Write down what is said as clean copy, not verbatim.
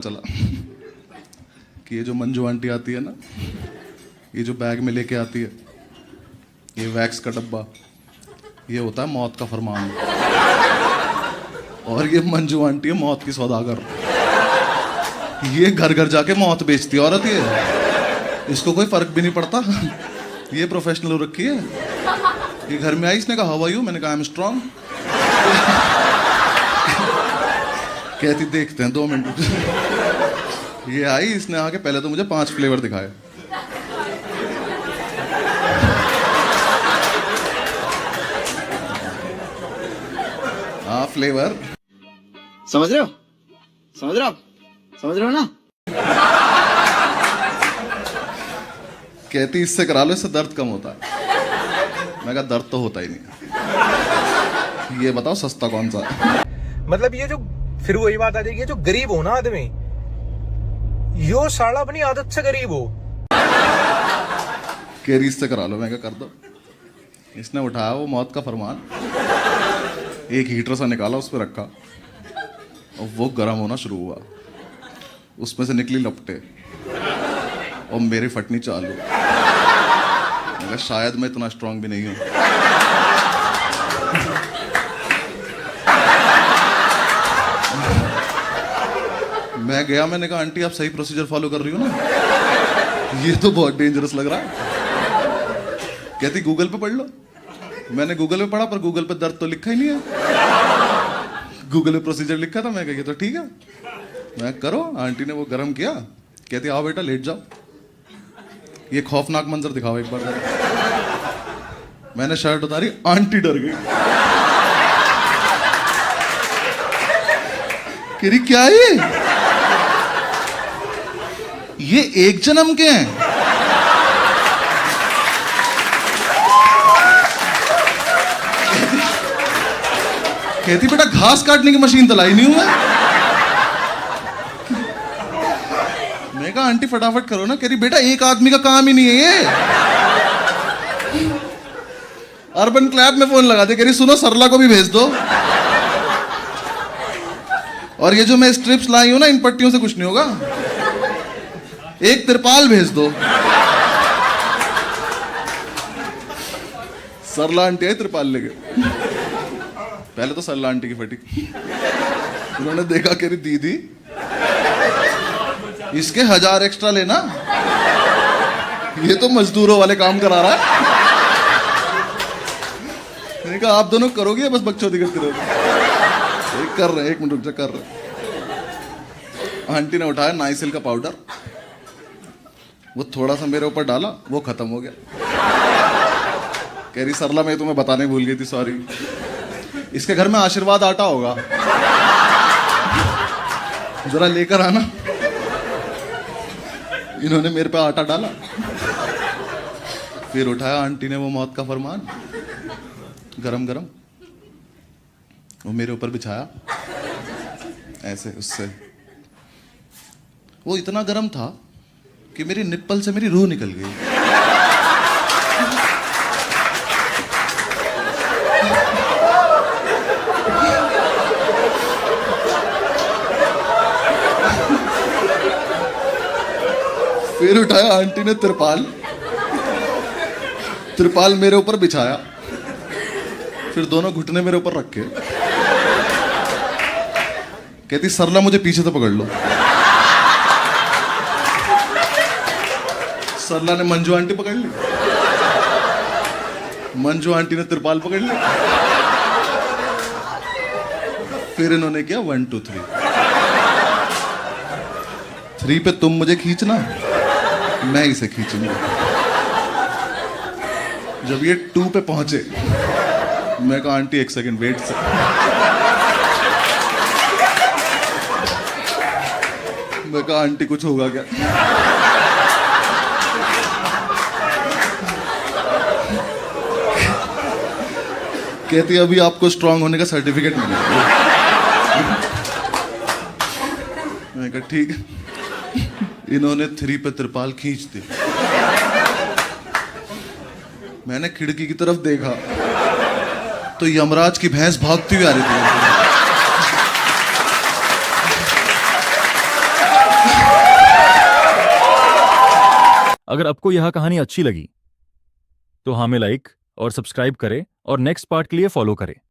चला कि ये जो मंजू आंटी आती है ना, ये जो बैग में लेके आती है, ये वैक्स का डब्बा, ये होता है मौत का फरमान। और ये मंजू आंटी है मौत की सौदागर। ये घर घर जाके मौत बेचती है औरत। ये इसको कोई फर्क भी नहीं पड़ता, ये प्रोफेशनल हो रखी है। ये घर में आई, इसने कहा हाउ आर यू, मैंने कहा आई एम स्ट्रांग। कहती देखते हैं 2 मिनट। ये आई, इसने आके पहले तो मुझे 5 फ्लेवर दिखाए। हाँ फ्लेवर, समझ रहे हो, समझ रहे हो, समझ रहे हो ना। कहती इससे करा लो, इससे दर्द कम होता है। मैं कहा दर्द तो होता ही नहीं। ये बताओ सस्ता कौन सा है? मतलब ये जो फिर वही बात आ जाएगी, जो गरीब हो ना आदमी, यो साला अपनी आदत से गरीब हो। केरी इससे करा लो, मैं क्या कर दो। इसने उठाया वो मौत का फरमान, एक हीटर सा निकाला, उस पर रखा और वो गर्म होना शुरू हुआ। उसमें से निकली लपटे और मेरी फटनी चालू। मैं कहा शायद मैं इतना स्ट्रांग भी नहीं हूं। मैं गया, मैंने कहा आंटी आप सही प्रोसीजर फॉलो कर रही हो ना, ये तो बहुत डेंजरस लग रहा है। कहती गूगल पे पढ़ लो। मैंने गूगल पे पढ़ा, पर गूगल पे दर्द तो लिखा ही नहीं है। गूगल पे प्रोसीजर लिखा था। मैं कहा ये तो ठीक है, मैं करो। आंटी ने वो गर्म किया। कहती आओ बेटा लेट जाओ, ये खौफनाक मंजर दिखाओ एक बार। मैंने शर्ट उतारी, आंटी डर गई। कह रही क्या ये 1 जन्म के हैं। कहती बेटा घास काटने की मशीन तो लाई नहीं हूं मैं कहा आंटी फटाफट करो ना। कह रही बेटा एक आदमी का काम ही नहीं है ये। अर्बन क्लैब में फोन लगा दे। कह रही सुनो सरला को भी भेज दो, और ये जो मैं स्ट्रिप्स लाई हूं ना, इन पट्टियों से कुछ नहीं होगा, एक तिरपाल भेज दो। सरला आंटी आई तिरपाल लेके। पहले तो सरला आंटी की फटी। उन्होंने देखा, कह रही दीदी इसके 1000 एक्स्ट्रा लेना, ये तो मजदूरों वाले काम करा रहा है। मैंने कहा आप दोनों करोगे या बस बकचोदी करते रहोगे? कर रहे, 1 मिनट रुक जा, कर रहे। आंटी ने उठाया नाइसिल का पाउडर, वो थोड़ा सा मेरे ऊपर डाला, वो खत्म हो गया। कह रही सरला मैं तुम्हें बताने भूल गई थी, सॉरी। इसके घर में आशीर्वाद आटा होगा, जरा लेकर आना। इन्होंने मेरे पे आटा डाला, फिर उठाया आंटी ने वो मौत का फरमान, गरम गरम, वो मेरे ऊपर बिछाया ऐसे। उससे वो इतना गरम था कि मेरी निप्पल से मेरी रूह निकल गई। फिर उठाया आंटी ने त्रिपाल मेरे ऊपर बिछाया, फिर दोनों घुटने मेरे ऊपर रखे। कहती सरला मुझे पीछे से पकड़ लो। सरला ने मंजू आंटी पकड़ ली, मंजू आंटी ने त्रिपाल पकड़ ली। फिर इन्होंने किया 1 2 3। 3 पे तुम मुझे खींचना, मैं इसे खींचूंगा। जब ये 2 पे पहुंचे, मैं कहा आंटी 1 सेकंड वेट से। मैं कहा आंटी कुछ होगा क्या? कहती अभी आपको स्ट्रांग होने का सर्टिफिकेट मिलेगा। मैं कहा ठीक है। इन्होंने 3 पे त्रिपाल खींच दी। मैंने खिड़की की तरफ देखा तो यमराज की भैंस भागती हुई आ रही थी। अगर आपको यह कहानी अच्छी लगी तो हमें लाइक और सब्सक्राइब करें और नेक्स्ट पार्ट के लिए फॉलो करें।